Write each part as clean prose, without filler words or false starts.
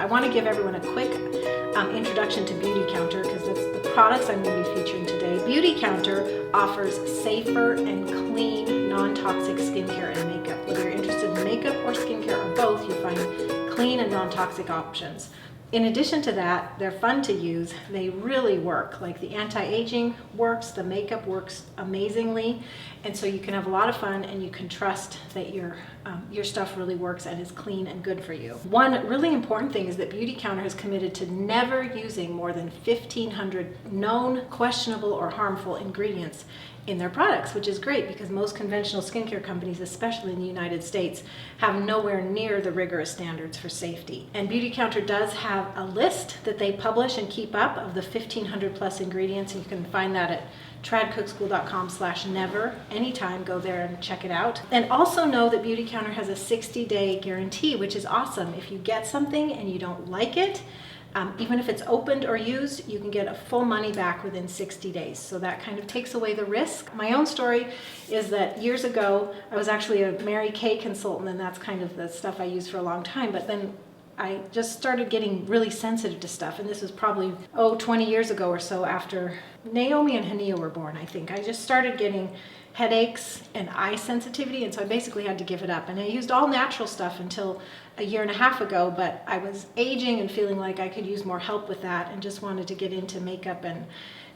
want to give everyone a quick introduction to Beautycounter because that's the products I'm going to be featuring today. Beautycounter offers safer and clean, non-toxic skincare and makeup. Whether you're interested in makeup or skincare or both, you'll find clean and non-toxic options. In addition to that, they're fun to use. They really work. Like the anti-aging works, the makeup works amazingly, and so you can have a lot of fun and you can trust that your stuff really works and is clean and good for you. One really important thing is that Beautycounter has committed to never using more than 1,500 known questionable or harmful ingredients in their products, which is great because most conventional skincare companies, especially in the United States, have nowhere near the rigorous standards for safety. And Beautycounter does have a list that they publish and keep up of the 1,500 plus ingredients, and you can find that at tradcookschool.com/never. Anytime, go there and check it out. And also know that Beautycounter has a 60-day guarantee, which is awesome. If you get something and you don't like it, even if it's opened or used, you can get a full money back within 60 days. So that kind of takes away the risk. My own story is that years ago, I was actually a Mary Kay consultant, and that's kind of the stuff I used for a long time. But then I just started getting really sensitive to stuff. And this was probably, 20 years ago or so after Naomi and Hania were born, I think. I just started getting headaches and eye sensitivity, and so I basically had to give it up. And I used all natural stuff until a year and a half ago, but I was aging and feeling like I could use more help with that and just wanted to get into makeup and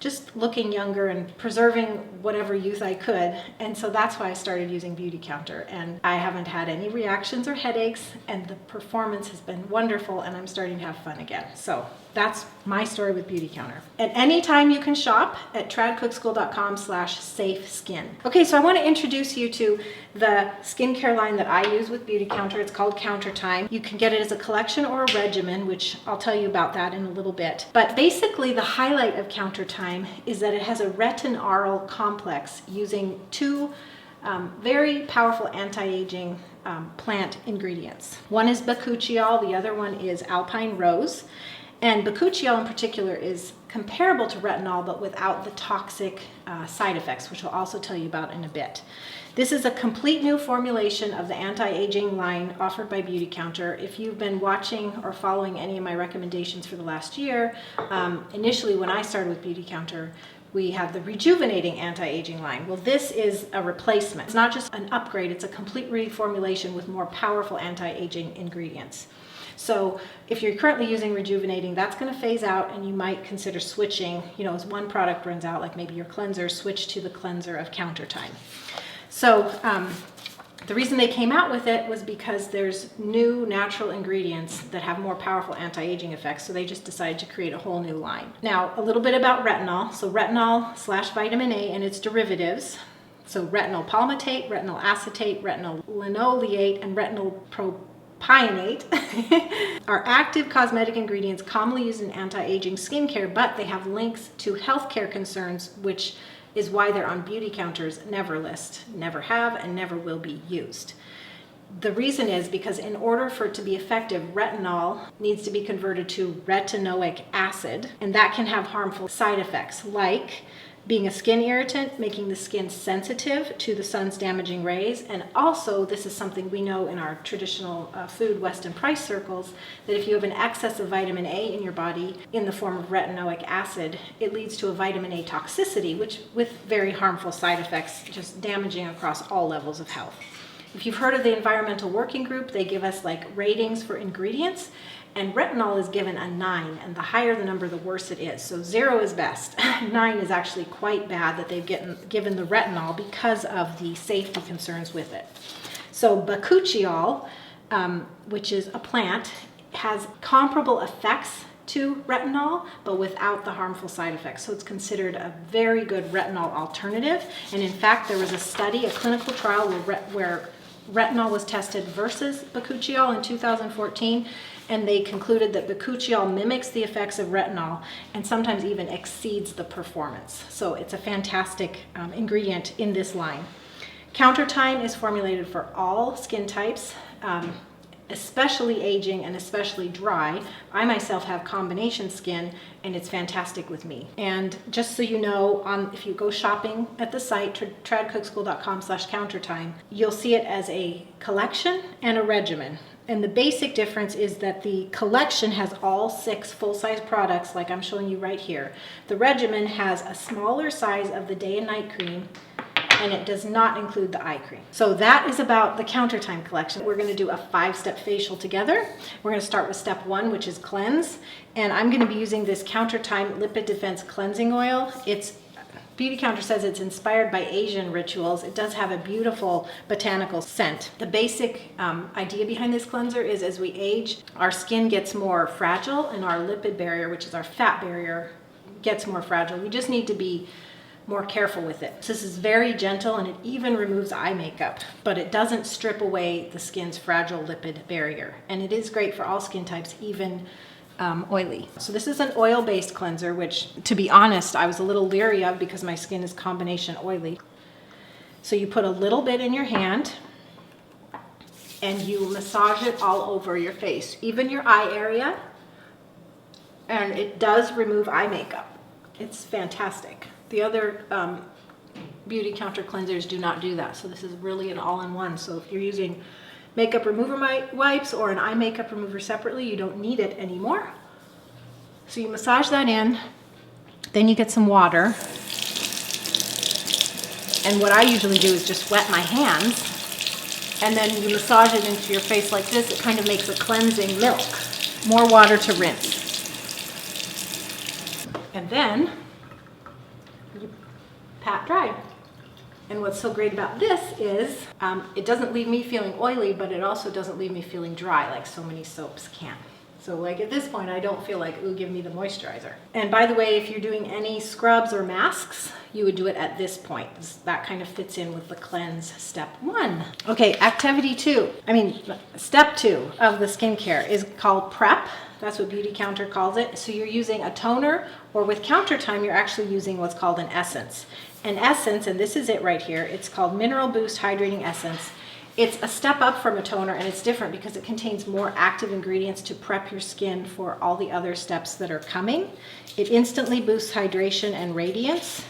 just looking younger and preserving whatever youth I could. And so that's why I started using Beautycounter, and I haven't had any reactions or headaches, and the performance has been wonderful, and I'm starting to have fun again. So that's my story with Beautycounter. At any time you can shop at tradcookschool.com/safeskin. Okay, so I want to introduce you to the skincare line that I use with Beautycounter. It's called Countertime. You can get it as a collection or a regimen, which I'll tell you about that in a little bit. But basically the highlight of Countertime is that it has a retinol complex using two very powerful anti-aging plant ingredients. One is bakuchiol, the other one is alpine rose. And bakuchiol in particular is comparable to retinol, but without the toxic side effects, which I'll also tell you about in a bit. This is a complete new formulation of the anti-aging line offered by Beautycounter. If you've been watching or following any of my recommendations for the last year, initially when I started with Beautycounter, we had the rejuvenating anti-aging line. Well, this is a replacement. It's not just an upgrade, it's a complete reformulation with more powerful anti-aging ingredients. So if you're currently using rejuvenating, that's going to phase out, and you might consider switching, as one product runs out, like maybe your cleanser, switch to the cleanser of Countertime. So the reason they came out with it was because there's new natural ingredients that have more powerful anti-aging effects, so they just decided to create a whole new line. Now, a little bit about retinol. So retinol/vitamin A and its derivatives. So retinol palmitate, retinol acetate, retinol linoleate, and retinol propionate are active cosmetic ingredients commonly used in anti-aging skincare, but they have links to healthcare concerns, which is why they're on Beautycounter's never list. Never have and never will be used. The reason is because in order for it to be effective, retinol needs to be converted to retinoic acid, and that can have harmful side effects like being a skin irritant, making the skin sensitive to the sun's damaging rays. And also, this is something we know in our traditional food Weston Price circles, that if you have an excess of vitamin A in your body in the form of retinoic acid, it leads to a vitamin A toxicity, which with very harmful side effects, just damaging across all levels of health. If you've heard of the Environmental Working Group, they give us like ratings for ingredients, and retinol is given a 9, and the higher the number, the worse it is. So 0 is best. 9 is actually quite bad that they've given the retinol because of the safety concerns with it. So bakuchiol, which is a plant, has comparable effects to retinol, but without the harmful side effects. So it's considered a very good retinol alternative. And in fact, there was a study, a clinical trial where retinol was tested versus bakuchiol in 2014, and they concluded that bakuchiol mimics the effects of retinol and sometimes even exceeds the performance. So it's a fantastic ingredient in this line. Countertime is formulated for all skin types, especially aging and especially dry. I myself have combination skin, and it's fantastic with me. And just so you know, if you go shopping at the site, tradcookschool.com/countertime, you'll see it as a collection and a regimen. And the basic difference is that the collection has all 6 full-size products like I'm showing you right here. The regimen has a smaller size of the day and night cream, and it does not include the eye cream. So that is about the Countertime collection. We're gonna do a 5-step facial together. We're gonna start with step 1, which is cleanse. And I'm gonna be using this Countertime Lipid Defense Cleansing Oil. Beautycounter says it's inspired by Asian rituals. It does have a beautiful botanical scent. The basic idea behind this cleanser is as we age, our skin gets more fragile and our lipid barrier, which is our fat barrier, gets more fragile. We just need to be more careful with it. So this is very gentle, and it even removes eye makeup, but it doesn't strip away the skin's fragile lipid barrier. And it is great for all skin types, even oily. So this is an oil-based cleanser, which, to be honest, I was a little leery of because my skin is combination oily. So you put a little bit in your hand and you massage it all over your face, even your eye area, and it does remove eye makeup. It's fantastic. The other Beautycounter cleansers do not do that, so this is really an all-in-one. So if you're using makeup remover wipes or an eye makeup remover separately, you don't need it anymore. So you massage that in, then you get some water. And what I usually do is just wet my hands, and then you massage it into your face like this. It kind of makes a cleansing milk. More water to rinse. And then you pat dry. And what's so great about this is it doesn't leave me feeling oily, but it also doesn't leave me feeling dry like so many soaps can. So like at this point, I don't feel like, ooh, give me the moisturizer. And by the way, if you're doing any scrubs or masks, you would do it at this point. That kind of fits in with the cleanse step 1. Okay, step 2 of the skincare is called prep. That's what Beautycounter calls it. So you're using a toner, or with Countertime, you're actually using what's called an essence. An essence, and this is it right here, it's called Mineral Boost Hydrating Essence. It's a step up from a toner, and it's different because it contains more active ingredients to prep your skin for all the other steps that are coming. It instantly boosts hydration and radiance,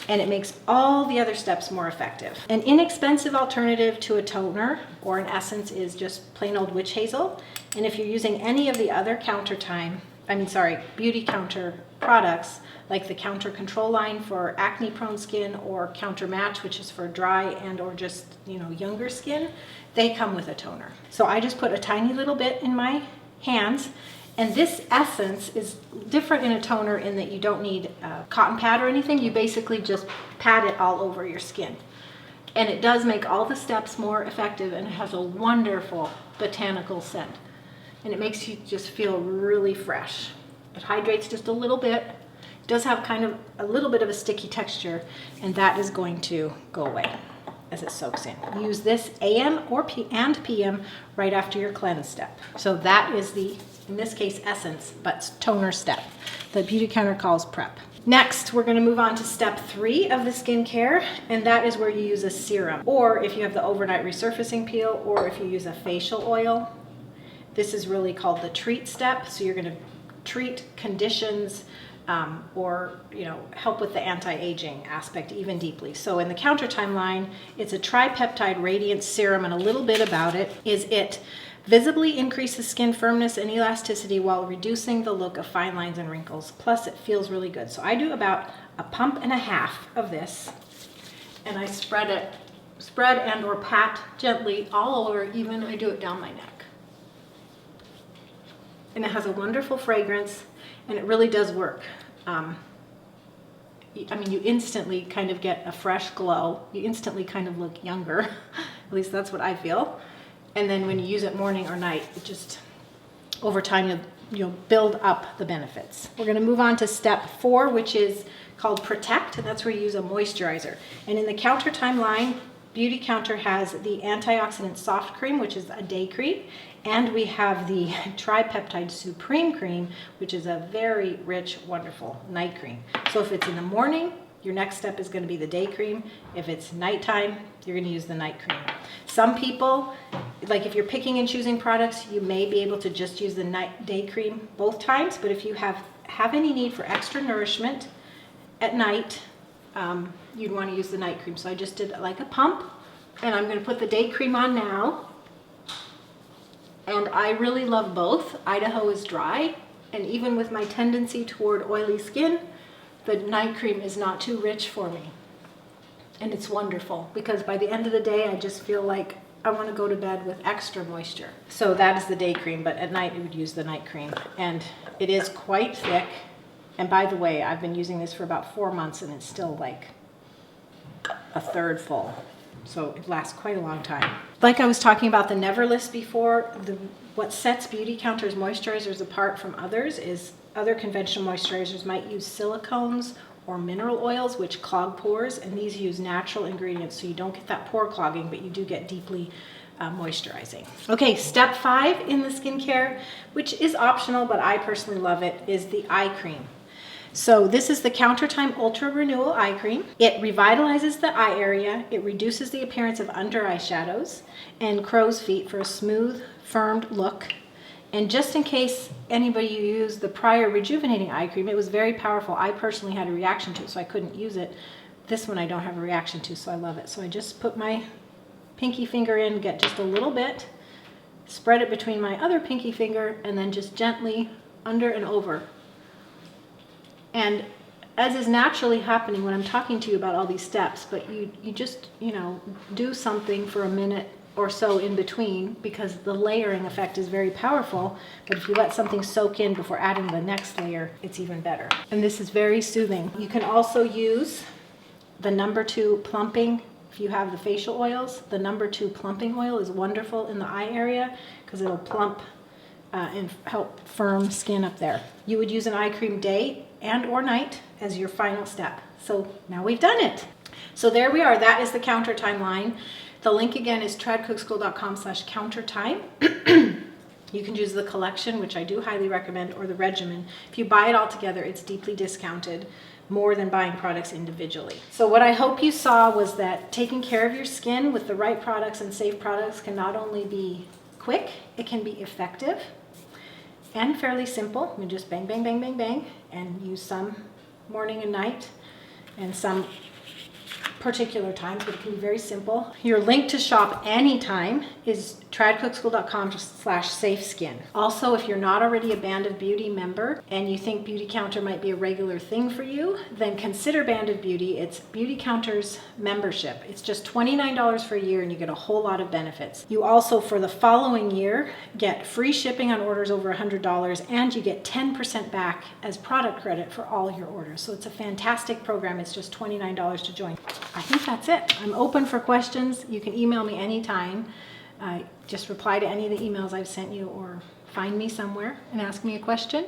and it makes all the other steps more effective. An inexpensive alternative to a toner or an essence is just plain old witch hazel. And if you're using any of the other Beautycounter products, like the Counter Control line for acne-prone skin, or Counter Match, which is for dry and or just, younger skin, they come with a toner. So I just put a tiny little bit in my hands, and this essence is different in a toner in that you don't need a cotton pad or anything. You basically just pat it all over your skin. And it does make all the steps more effective, and it has a wonderful botanical scent. And it makes you just feel really fresh. It hydrates just a little bit. It does have kind of a little bit of a sticky texture, and that is going to go away as it soaks in. Use this AM and PM right after your cleanse step. So that is the, in this case, essence, but toner step that Beautycounter calls prep. Next, we're going to move on to step 3 of the skincare, and that is where you use a serum, or if you have the overnight resurfacing peel, or if you use a facial oil. This is really called the treat step. So you're going to treat conditions or help with the anti-aging aspect even deeply. So in the Countertime line, it's a tripeptide radiance serum, and a little bit about it is it visibly increases skin firmness and elasticity while reducing the look of fine lines and wrinkles. Plus it feels really good. So I do about a pump and a half of this, and I spread and or pat gently all over. Even I do it down my neck. And it has a wonderful fragrance, and it really does work. You instantly kind of get a fresh glow. You instantly kind of look younger. At least that's what I feel. And then when you use it morning or night, it just, over time, you'll build up the benefits. We're going to move on to step 4, which is called Protect, and that's where you use a moisturizer. And in the Countertime line, Beautycounter has the antioxidant soft cream, which is a day cream, and we have the tripeptide supreme cream, which is a very rich, wonderful night cream. So if it's in the morning, your next step is going to be the day cream. If it's nighttime, you're going to use the night cream. Some people, like if you're picking and choosing products, you may be able to just use the day cream both times, but if you have any need for extra nourishment at night, you'd want to use the night cream. So I just did like a pump, and I'm going to put the day cream on now. And I really love both. Idaho is dry, and even with my tendency toward oily skin, the night cream is not too rich for me. And it's wonderful because by the end of the day, I just feel like I want to go to bed with extra moisture. So that is the day cream, but at night we would use the night cream. And it is quite thick. And by the way, I've been using this for about 4 months and it's still like a third full. So it lasts quite a long time. Like I was talking about the Never list before, what sets Beautycounter's moisturizers apart from others is other conventional moisturizers might use silicones or mineral oils, which clog pores, and these use natural ingredients, so you don't get that pore clogging, but you do get deeply moisturizing. Okay, step 5 in the skincare, which is optional, but I personally love it, is the eye cream. So this is the Countertime Ultra Renewal Eye Cream. It revitalizes the eye area, it reduces the appearance of under eye shadows and crow's feet for a smooth, firmed look. And just in case anybody used the prior rejuvenating eye cream, it was very powerful. I personally had a reaction to it, so I couldn't use it. This one I don't have a reaction to, so I love it. So I just put my pinky finger in, get just a little bit, spread it between my other pinky finger, and then just gently under and over. And as is naturally happening when I'm talking to you about all these steps, but you just, do something for a minute or so in between, because the layering effect is very powerful. But if you let something soak in before adding the next layer, it's even better. And this is very soothing. You can also use the No. 2 plumping. If you have the facial oils, the No. 2 plumping oil is wonderful in the eye area because it'll plump and help firm skin up there. You would use an eye cream day and or night as your final step. So now we've done it. So there we are. That is the Countertime line. The link again is tradcookschool.com/countertime. You can use the collection, which I do highly recommend, or the regimen. If you buy it all together, it's deeply discounted, more than buying products individually. So what I hope you saw was that taking care of your skin with the right products and safe products can not only be quick, it can be effective and fairly simple. You just bang, bang, bang, bang, bang, and use some morning and night and some particular times, but it can be very simple. Your link to shop anytime is tradcookschool.com/safeskin. Also, if you're not already a Band of Beauty member and you think Beautycounter might be a regular thing for you, then consider Band of Beauty. It's Beautycounter's membership. It's just $29 for a year and you get a whole lot of benefits. You also, for the following year, get free shipping on orders over $100 and you get 10% back as product credit for all your orders. So it's a fantastic program. It's just $29 to join. I think that's it. I'm open for questions. You can email me anytime. Just reply to any of the emails I've sent you or find me somewhere and ask me a question.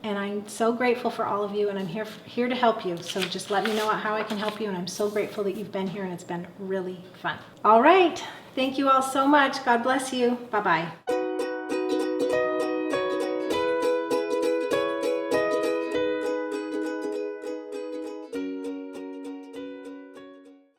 And I'm so grateful for all of you, and I'm here to help you. So just let me know how I can help you, and I'm so grateful that you've been here and it's been really fun. All right. Thank you all so much. God bless you. Bye-bye.